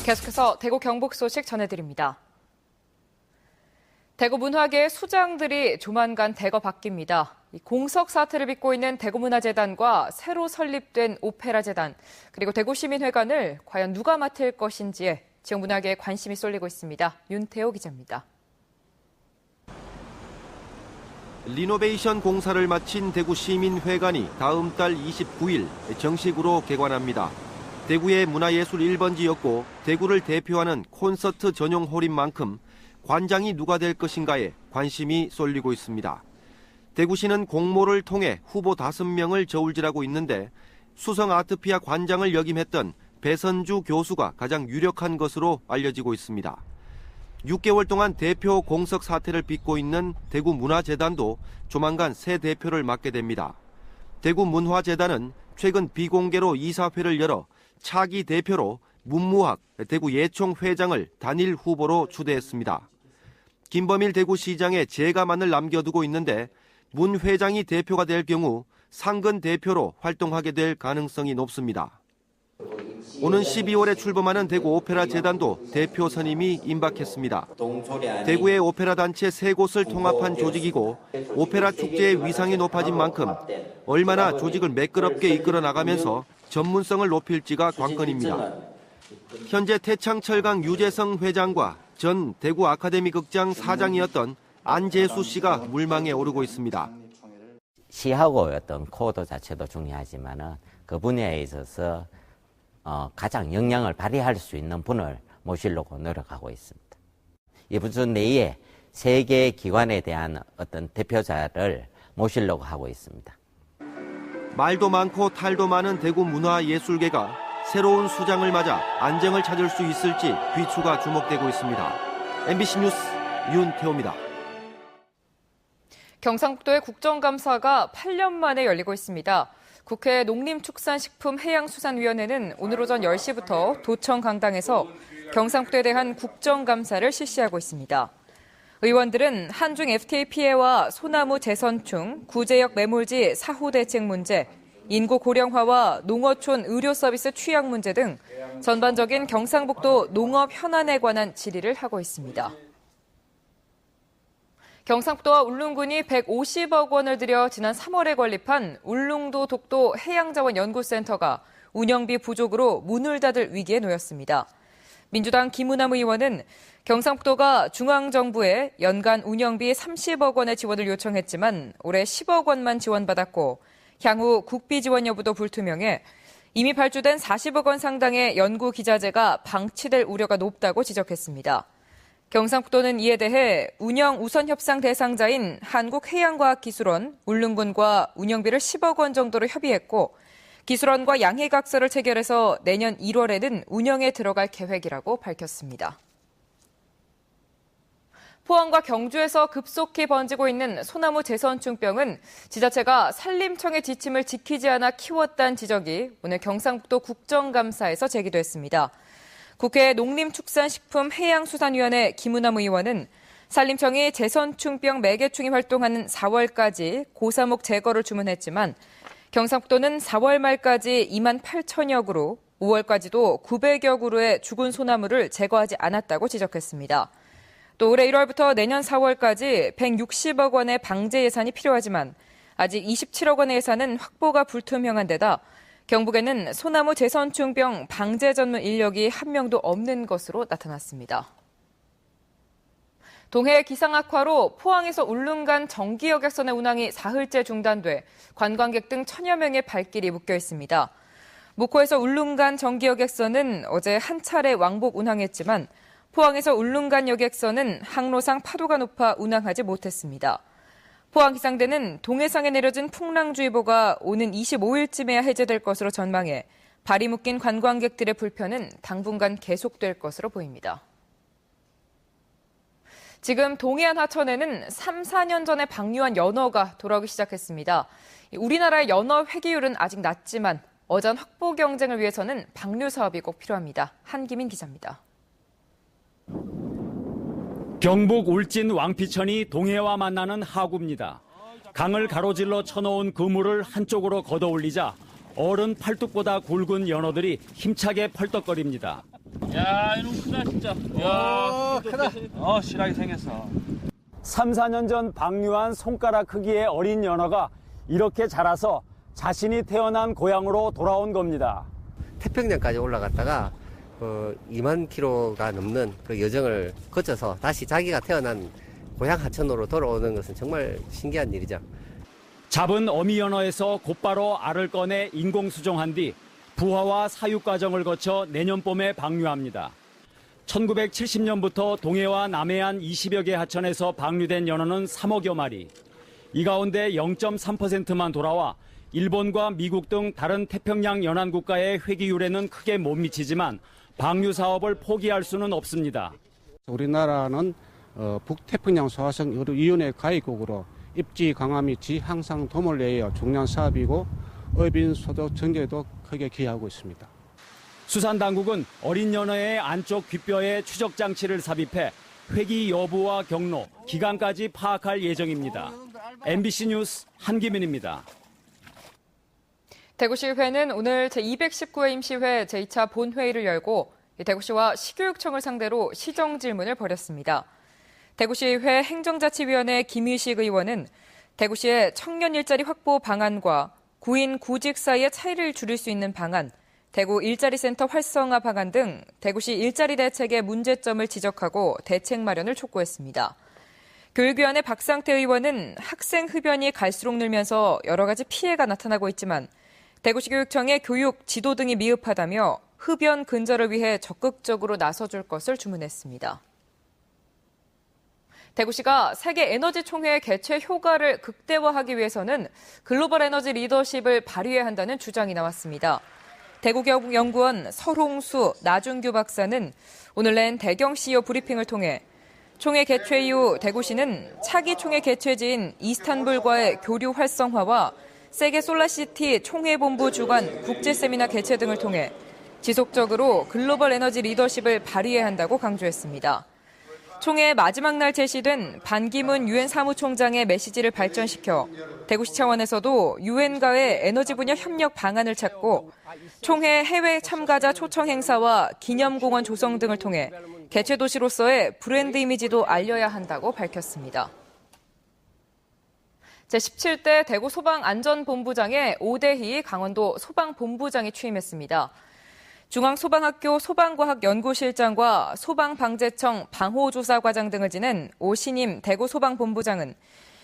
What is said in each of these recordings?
계속해서 대구 경북 소식 전해드립니다. 대구 문화계의 수장들이 조만간 대거 바뀝니다. 공석 사태를 빚고 있는 대구문화재단과 새로 설립된 오페라재단, 그리고 대구시민회관을 과연 누가 맡을 것인지에 지역 문화계에 관심이 쏠리고 있습니다. 윤태호 기자입니다. 리노베이션 공사를 마친 대구시민회관이 다음 달 29일 정식으로 개관합니다. 대구의 문화예술 1번지였고 대구를 대표하는 콘서트 전용 홀인 만큼 관장이 누가 될 것인가에 관심이 쏠리고 있습니다. 대구시는 공모를 통해 후보 5명을 저울질하고 있는데 수성 아트피아 관장을 역임했던 배선주 교수가 가장 유력한 것으로 알려지고 있습니다. 6개월 동안 대표 공석 사태를 빚고 있는 대구문화재단도 조만간 새 대표를 맡게 됩니다. 대구문화재단은 최근 비공개로 이사회를 열어 차기 대표로 문무학 대구 예총 회장을 단일 후보로 추대했습니다. 김범일 대구시장의 재가만을 남겨두고 있는데 문 회장이 대표가 될 경우 상근 대표로 활동하게 될 가능성이 높습니다. 오는 12월에 출범하는 대구 오페라 재단도 대표 선임이 임박했습니다. 대구의 오페라 단체 3곳을 통합한 조직이고 오페라 축제의 위상이 높아진 만큼 얼마나 조직을 매끄럽게 이끌어 나가면서 전문성을 높일지가 관건입니다. 현재 태창철강 유재성 회장과 전 대구 아카데미 극장 사장이었던 안재수 씨가 물망에 오르고 있습니다. 시하고 어떤 코드 자체도 중요하지만은 그 분야에 있어서 가장 역량을 발휘할 수 있는 분을 모시려고 노력하고 있습니다. 이분 내에 세 개의 기관에 대한 어떤 대표자를 모시려고 하고 있습니다. 말도 많고 탈도 많은 대구 문화예술계가 새로운 수장을 맞아 안정을 찾을 수 있을지 귀추가 주목되고 있습니다. MBC 뉴스 윤태호입니다. 경상북도의 국정감사가 8년 만에 열리고 있습니다. 국회 농림축산식품해양수산위원회는 오늘 오전 10시부터 도청 강당에서 경상북도에 대한 국정감사를 실시하고 있습니다. 의원들은 한중 FTA 피해와 소나무 재선충, 구제역 매몰지 사후 대책 문제, 인구 고령화와 농어촌 의료 서비스 취약 문제 등 전반적인 경상북도 농업 현안에 관한 질의를 하고 있습니다. 경상북도와 울릉군이 150억 원을 들여 지난 3월에 건립한 울릉도 독도 해양자원연구센터가 운영비 부족으로 문을 닫을 위기에 놓였습니다. 민주당 김우남 의원은 경상북도가 중앙정부에 연간 운영비 30억 원의 지원을 요청했지만 올해 10억 원만 지원받았고 향후 국비 지원 여부도 불투명해 이미 발주된 40억 원 상당의 연구기자재가 방치될 우려가 높다고 지적했습니다. 경상북도는 이에 대해 운영 우선 협상 대상자인 한국해양과학기술원, 울릉군과 운영비를 10억 원 정도로 협의했고 기술원과 양해각서를 체결해서 내년 1월에는 운영에 들어갈 계획이라고 밝혔습니다. 포항과 경주에서 급속히 번지고 있는 소나무 재선충병은 지자체가 산림청의 지침을 지키지 않아 키웠다는 지적이 오늘 경상북도 국정감사에서 제기됐습니다. 국회 농림축산식품해양수산위원회 김우남 의원은 산림청이 재선충병 매개충이 활동하는 4월까지 고사목 제거를 주문했지만 경상북도는 4월 말까지 2만 8천여 그루, 5월까지도 900여 그루의 죽은 소나무를 제거하지 않았다고 지적했습니다. 또 올해 1월부터 내년 4월까지 160억 원의 방제 예산이 필요하지만 아직 27억 원의 예산은 확보가 불투명한 데다 경북에는 소나무 재선충병 방제 전문 인력이 한 명도 없는 것으로 나타났습니다. 동해 기상 악화로 포항에서 울릉 간 정기여객선의 운항이 사흘째 중단돼 관광객 등 1000여 명의 발길이 묶여 있습니다. 목포에서 울릉 간 정기여객선은 어제 한 차례 왕복 운항했지만 포항에서 울릉 간 여객선은 항로상 파도가 높아 운항하지 못했습니다. 포항기상대는 동해상에 내려진 풍랑주의보가 오는 25일쯤에야 해제될 것으로 전망해 발이 묶인 관광객들의 불편은 당분간 계속될 것으로 보입니다. 지금 동해안 하천에는 3, 4년 전에 방류한 연어가 돌아오기 시작했습니다. 우리나라의 연어 회귀율은 아직 낮지만 어전 확보 경쟁을 위해서는 방류 사업이 꼭 필요합니다. 한기민 기자입니다. 경북 울진 왕피천이 동해와 만나는 하구입니다. 강을 가로질러 쳐놓은 그물을 한쪽으로 걷어올리자 어른 팔뚝보다 굵은 연어들이 힘차게 펄떡거립니다. 야, 이놈 크다 진짜. 야, 크다. 실하게 생겼어. 3, 4년 전 방류한 손가락 크기의 어린 연어가 이렇게 자라서 자신이 태어난 고향으로 돌아온 겁니다. 태평양까지 올라갔다가 2만 킬로가 넘는 그 여정을 거쳐서 다시 자기가 태어난 고향 하천으로 돌아오는 것은 정말 신기한 일이죠. 잡은 어미 연어에서 곧바로 알을 꺼내 인공 수정한 뒤 부화와 사육 과정을 거쳐 내년 봄에 방류합니다. 1970년부터 동해와 남해안 20여 개 하천에서 방류된 연어는 3억여 마리. 이 가운데 0.3%만 돌아와 일본과 미국 등 다른 태평양 연안 국가의 회귀율에는 크게 못 미치지만 방류 사업을 포기할 수는 없습니다. 우리나라는 북태평양 소화성 위원회 가입국으로 입지 강화 및 지향상 도모를 내어 중요한 사업이고 어민 소득 증대에도 크게 기여하고 있습니다. 수산당국은 어린 연어의 안쪽 귓뼈에 추적 장치를 삽입해 회귀 여부와 경로, 기간까지 파악할 예정입니다. MBC 뉴스 한기민입니다. 대구시의회는 오늘 제219회 임시회 제2차 본회의를 열고 대구시와 시교육청을 상대로 시정질문을 벌였습니다. 대구시의회 행정자치위원회 김유식 의원은 대구시의 청년 일자리 확보 방안과 구인 구직 사이의 차이를 줄일 수 있는 방안, 대구 일자리센터 활성화 방안 등 대구시 일자리 대책의 문제점을 지적하고 대책 마련을 촉구했습니다. 교육위원회 박상태 의원은 학생 흡연이 갈수록 늘면서 여러 가지 피해가 나타나고 있지만 대구시 교육청의 교육, 지도 등이 미흡하다며 흡연 근절을 위해 적극적으로 나서줄 것을 주문했습니다. 대구시가 세계 에너지 총회 개최 효과를 극대화하기 위해서는 글로벌 에너지 리더십을 발휘해야 한다는 주장이 나왔습니다. 대구경북연구원 설홍수, 나준규 박사는 오늘 낸 대경 CEO 브리핑을 통해 총회 개최 이후 대구시는 차기 총회 개최지인 이스탄불과의 교류 활성화와 세계 솔라시티 총회본부 주관 국제세미나 개최 등을 통해 지속적으로 글로벌 에너지 리더십을 발휘해야 한다고 강조했습니다. 총회 마지막 날 제시된 반기문 유엔 사무총장의 메시지를 발전시켜 대구시 차원에서도 유엔과의 에너지 분야 협력 방안을 찾고 총회 해외 참가자 초청 행사와 기념공원 조성 등을 통해 개최 도시로서의 브랜드 이미지도 알려야 한다고 밝혔습니다. 제17대 대구 소방안전본부장에 오대희 강원도 소방본부장이 취임했습니다. 중앙소방학교 소방과학연구실장과 소방방재청 방호조사과장 등을 지낸 오 신임 대구소방본부장은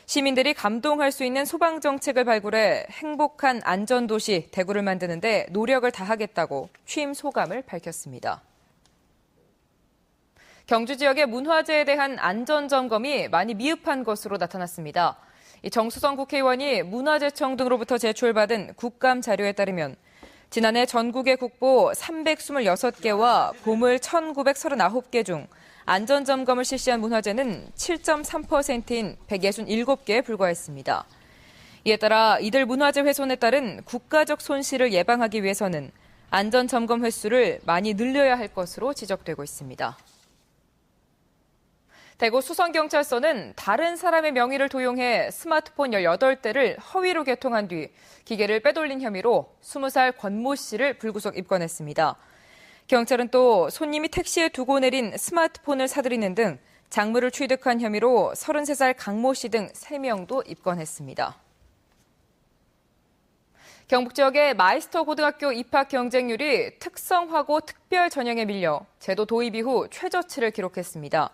시민들이 감동할 수 있는 소방정책을 발굴해 행복한 안전도시 대구를 만드는 데 노력을 다하겠다고 취임 소감을 밝혔습니다. 경주 지역의 문화재에 대한 안전점검이 많이 미흡한 것으로 나타났습니다. 정수성 국회의원이 문화재청 등으로부터 제출받은 국감 자료에 따르면 지난해 전국의 국보 326개와 보물 1939개 중 안전점검을 실시한 문화재는 7.3%인 167개에 불과했습니다. 이에 따라 이들 문화재 훼손에 따른 국가적 손실을 예방하기 위해서는 안전점검 횟수를 많이 늘려야 할 것으로 지적되고 있습니다. 대구 수성경찰서는 다른 사람의 명의를 도용해 스마트폰 18대를 허위로 개통한 뒤 기계를 빼돌린 혐의로 20살 권모 씨를 불구속 입건했습니다. 경찰은 또 손님이 택시에 두고 내린 스마트폰을 사들이는 등 작물을 취득한 혐의로 33살 강모 씨 등 3명도 입건했습니다. 경북 지역의 마이스터 고등학교 입학 경쟁률이 특성화고 특별 전형에 밀려 제도 도입 이후 최저치를 기록했습니다.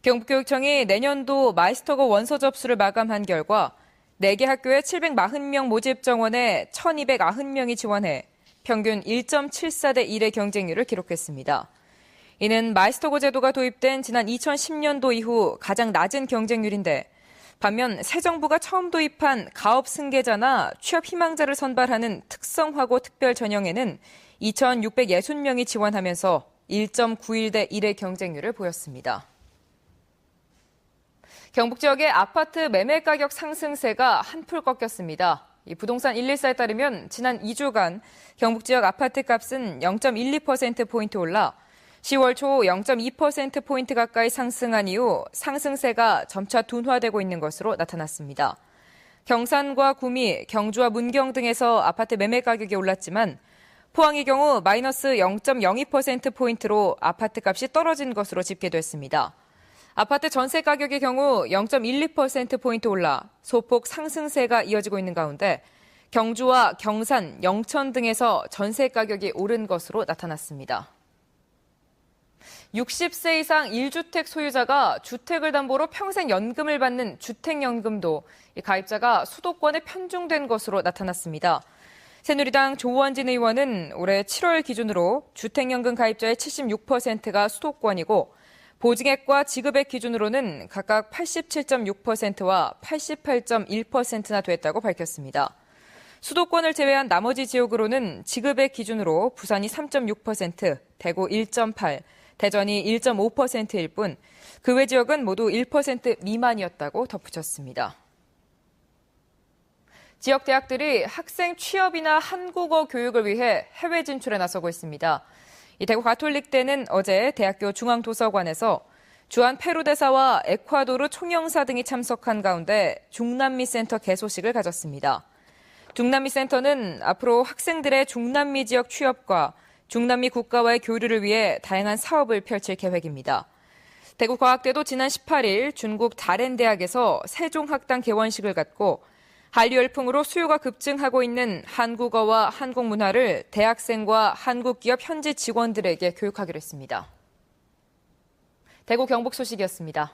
경북교육청이 내년도 마이스터고 원서 접수를 마감한 결과 4개 학교에 740명 모집 정원에 1,290명이 지원해 평균 1.74대 1의 경쟁률을 기록했습니다. 이는 마이스터고 제도가 도입된 지난 2010년도 이후 가장 낮은 경쟁률인데 반면 새 정부가 처음 도입한 가업 승계자나 취업 희망자를 선발하는 특성화고 특별 전형에는 2,660명이 지원하면서 1.91대 1의 경쟁률을 보였습니다. 경북 지역의 아파트 매매 가격 상승세가 한풀 꺾였습니다. 이 부동산 114에 따르면 지난 2주간 경북 지역 아파트 값은 0.12%포인트 올라 10월 초 0.2%포인트 가까이 상승한 이후 상승세가 점차 둔화되고 있는 것으로 나타났습니다. 경산과 구미, 경주와 문경 등에서 아파트 매매 가격이 올랐지만 포항의 경우 마이너스 0.02%포인트로 아파트 값이 떨어진 것으로 집계됐습니다. 아파트 전세 가격의 경우 0.12%포인트 올라 소폭 상승세가 이어지고 있는 가운데 경주와 경산, 영천 등에서 전세 가격이 오른 것으로 나타났습니다. 60세 이상 1주택 소유자가 주택을 담보로 평생 연금을 받는 주택연금도 가입자가 수도권에 편중된 것으로 나타났습니다. 새누리당 조원진 의원은 올해 7월 기준으로 주택연금 가입자의 76%가 수도권이고 보증액과 지급액 기준으로는 각각 87.6%와 88.1%나 됐다고 밝혔습니다. 수도권을 제외한 나머지 지역으로는 지급액 기준으로 부산이 3.6%, 대구 1.8%, 대전이 1.5%일 뿐 그 외 지역은 모두 1% 미만이었다고 덧붙였습니다. 지역 대학들이 학생 취업이나 한국어 교육을 위해 해외 진출에 나서고 있습니다. 대구 가톨릭대는 어제 대학교 중앙도서관에서 주한 페루 대사와 에콰도르 총영사 등이 참석한 가운데 중남미 센터 개소식을 가졌습니다. 중남미 센터는 앞으로 학생들의 중남미 지역 취업과 중남미 국가와의 교류를 위해 다양한 사업을 펼칠 계획입니다. 대구과학대도 지난 18일 중국 다롄대학에서 세종학당 개원식을 갖고 한류 열풍으로 수요가 급증하고 있는 한국어와 한국 문화를 대학생과 한국 기업 현지 직원들에게 교육하기로 했습니다. 대구 경북 소식이었습니다.